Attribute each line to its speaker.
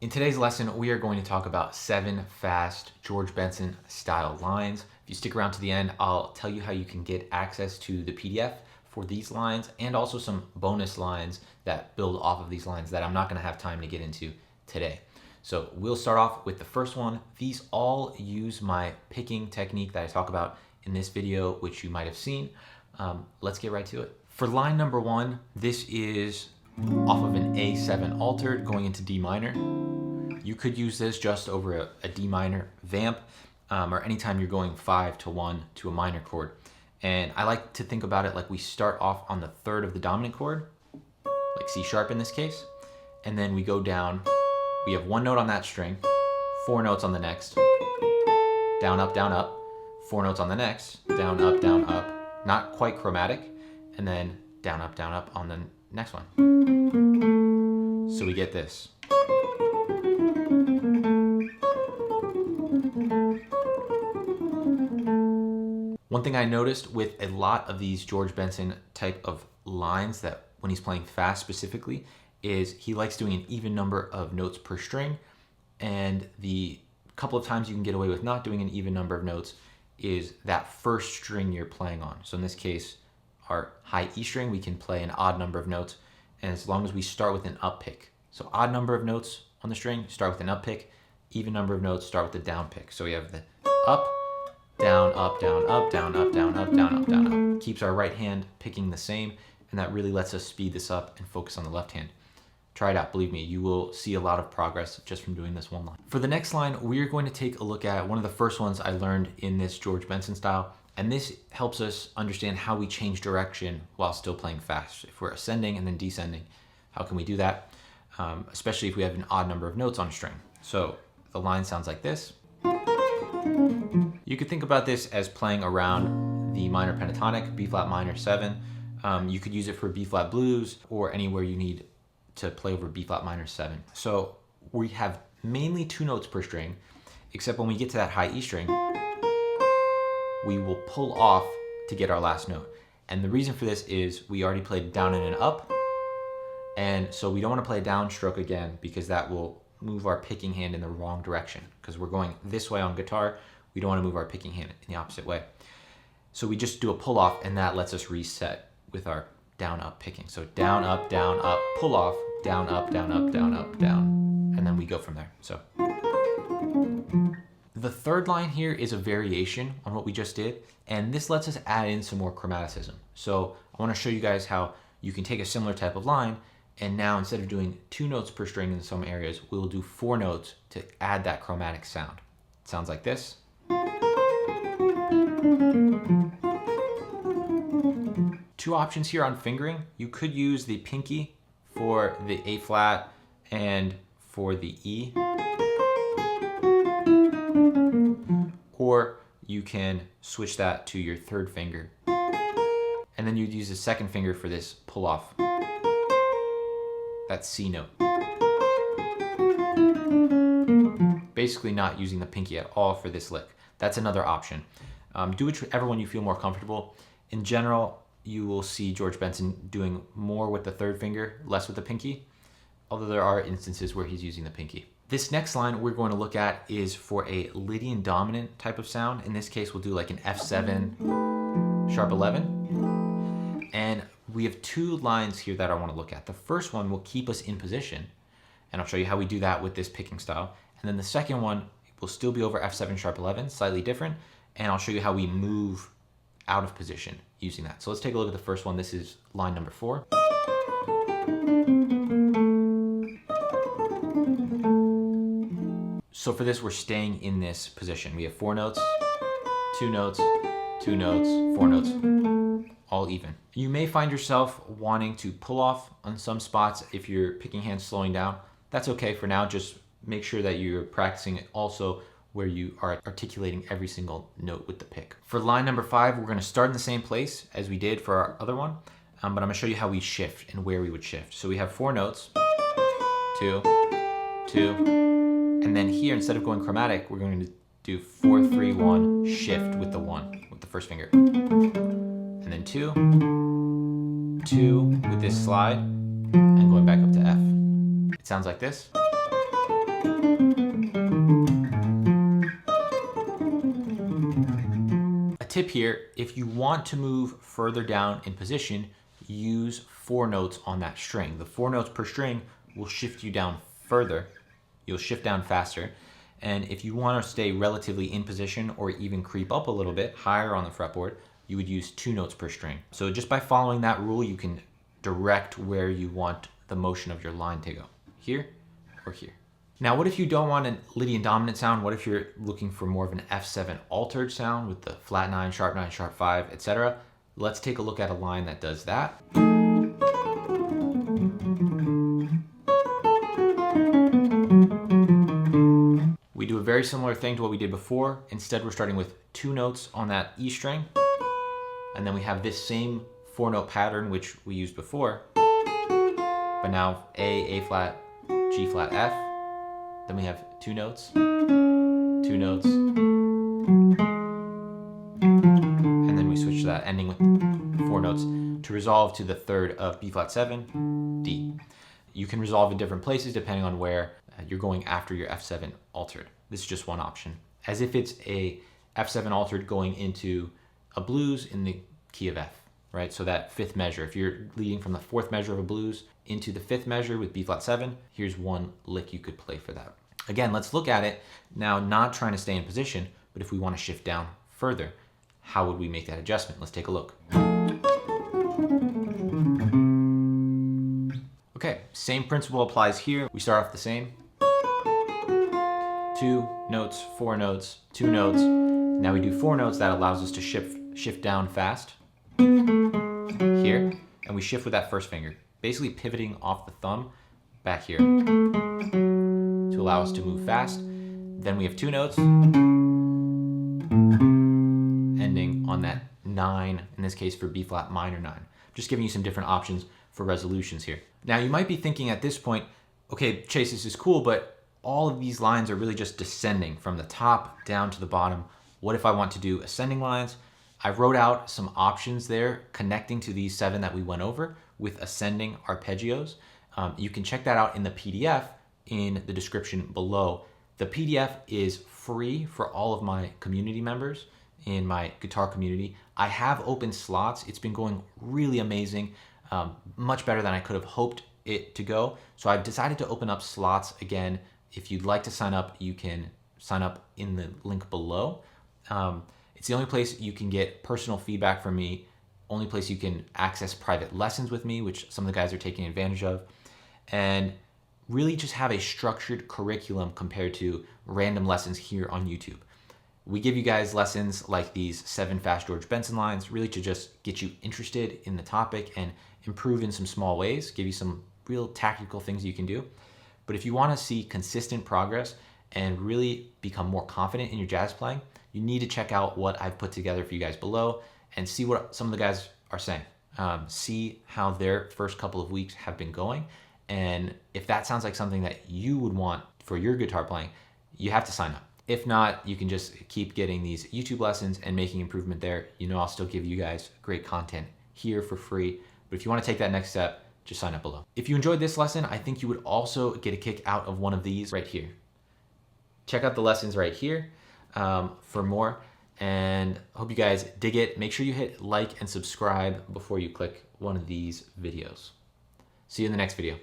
Speaker 1: In today's lesson, we are going to talk about 7 fast George Benson style lines. If you stick around to the end, I'll tell you how you can get access to the PDF for these lines and also some bonus lines that build off of these lines that I'm not going to have time to get into today. So we'll start off with the first one. These all use my picking technique that I talk about in this video, which you might have seen. Let's get right to it. For line number 1, this is off of an A7 altered going into D minor. You could use this just over a D minor vamp, or anytime you're going 5 to 1 to a minor chord. And I like to think about it like we start off on the 3rd of the dominant chord, like C sharp in this case, and then we go down. We have 1 note on that string, 4 notes on the next, down, up, 4 notes on the next, down, up, not quite chromatic, and then down, up on the next one. So we get this. One thing I noticed with a lot of these George Benson type of lines, that when he's playing fast specifically, is he likes doing an even number of notes per string, and the couple of times you can get away with not doing an even number of notes is that first string you're playing on. So in this case, our high E string, we can play an odd number of notes, and as long as we start with an up pick. So odd number of notes on the string, start with an up pick. Even number of notes, start with the down pick. So we have the up, down, up, down, up, down, up, down, up, down, up, down, up. Keeps our right hand picking the same, and that really lets us speed this up and focus on the left hand. Try it out, believe me, you will see a lot of progress just from doing this one line. For the next line, we're going to take a look at one of the first ones I learned in this George Benson style, and this helps us understand how we change direction while still playing fast. If we're ascending and then descending, how can we do that? Especially if we have an odd number of notes on a string. So the line sounds like this. You could think about this as playing around the minor pentatonic, B flat minor 7. You could use it for B flat blues or anywhere you need to play over B flat minor 7. So we have mainly 2 notes per string, except when we get to that high E string, we will pull off to get our last note. And the reason for this is we already played down and an up, and so we don't want to play a downstroke again because that will move our picking hand in the wrong direction. Because we're going this way on guitar, we don't want to move our picking hand in the opposite way. So we just do a pull off, and that lets us reset with our down up picking. So down up, pull off, down up, down, and then we go from there. So the third line here is a variation on what we just did, and this lets us add in some more chromaticism. So I want to show you guys how you can take a similar type of line, and now instead of doing 2 notes per string in some areas, we'll do 4 notes to add that chromatic sound. It sounds like this. Two options here on fingering. You could use the pinky for the A flat and for the E, or you can switch that to your 3rd finger, and then you'd use the 2nd finger for this pull off, that C note. Basically not using the pinky at all for this lick. That's another option. Do whichever one you feel more comfortable. In general, you will see George Benson doing more with the 3rd finger, less with the pinky, although there are instances where he's using the pinky. This next line we're going to look at is for a Lydian dominant type of sound. In this case, we'll do like an F7 sharp 11. And we have 2 lines here that I want to look at. The first one will keep us in position, and I'll show you how we do that with this picking style. And then the second one will still be over F7 sharp 11, slightly different, and I'll show you how we move out of position using that. So let's take a look at the first one. This is line number 4. So for this, we're staying in this position. We have 4 notes, 2 notes, 2 notes, 4 notes, all even. You may find yourself wanting to pull off on some spots if your picking hand's slowing down. That's okay for now. Just make sure that you're practicing it also where you are articulating every single note with the pick. For line number 5, we're going to start in the same place as we did for our other one, but I'm going to show you how we shift and where we would shift. So we have 4 notes, 2, 2, and then here, instead of going chromatic, we're going to do 4, 3, 1, shift with the 1, with the 1st finger. And then 2, 2 with this slide, and going back up to F. It sounds like this. tip here, if you want to move further down in position, use 4 notes on that string. The 4 notes per string will shift you down further. You'll shift down faster. And if you want to stay relatively in position or even creep up a little bit higher on the fretboard, you would use 2 notes per string. So just by following that rule, you can direct where you want the motion of your line to go, here or here. Now, what if you don't want a Lydian dominant sound? What if you're looking for more of an F7 altered sound with the flat 9, sharp 5, etc.? Let's take a look at a line that does that. We do a very similar thing to what we did before. Instead, we're starting with 2 notes on that E string, and then we have this same 4-note pattern which we used before, but now A flat, G flat, F. Then we have 2 notes, 2 notes, and then we switch to that, ending with 4 notes to resolve to the third of B flat 7, D. You can resolve in different places depending on where you're going after your F7 altered. This is just one option. As if it's a F7 altered going into a blues in the key of F, right? So that 5th measure, if you're leading from the 4th measure of a blues into the 5th measure with B flat 7, here's one lick you could play for that. Again, let's look at it now, not trying to stay in position, but if we want to shift down further, how would we make that adjustment? Let's take a look. Okay, same principle applies here. We start off the same. 2 notes, 4 notes, 2 notes. Now we do 4 notes. That allows us to shift down fast here, and we shift with that first finger, basically pivoting off the thumb back here to allow us to move fast. Then we have 2 notes ending on that 9, in this case for B flat minor 9. Just giving you some different options for resolutions here. Now you might be thinking at this point, okay, Chase, this is cool, but all of these lines are really just descending from the top down to the bottom. What if I want to do ascending lines? I wrote out some options there connecting to these 7 that we went over with ascending arpeggios. You can check that out in the PDF in the description below. The PDF is free for all of my community members in my guitar community. I have opened slots. It's been going really amazing, much better than I could have hoped it to go. So I've decided to open up slots again. If you'd like to sign up, you can sign up in the link below. It's the only place you can get personal feedback from me, only place you can access private lessons with me, which some of the guys are taking advantage of, and really just have a structured curriculum compared to random lessons here on YouTube. We give you guys lessons like these 7 fast George Benson lines, really to just get you interested in the topic and improve in some small ways, give you some real tactical things you can do. But if you want to see consistent progress and really become more confident in your jazz playing, you need to check out what I've put together for you guys below and see what some of the guys are saying. See how their first couple of weeks have been going. And if that sounds like something that you would want for your guitar playing, you have to sign up. If not, you can just keep getting these YouTube lessons and making improvement there. You know, I'll still give you guys great content here for free. But if you want to take that next step, just sign up below. If you enjoyed this lesson, I think you would also get a kick out of one of these right here. Check out the lessons right here for more, and I hope you guys dig it. Make sure you hit like and subscribe before you click one of these videos. See you in the next video.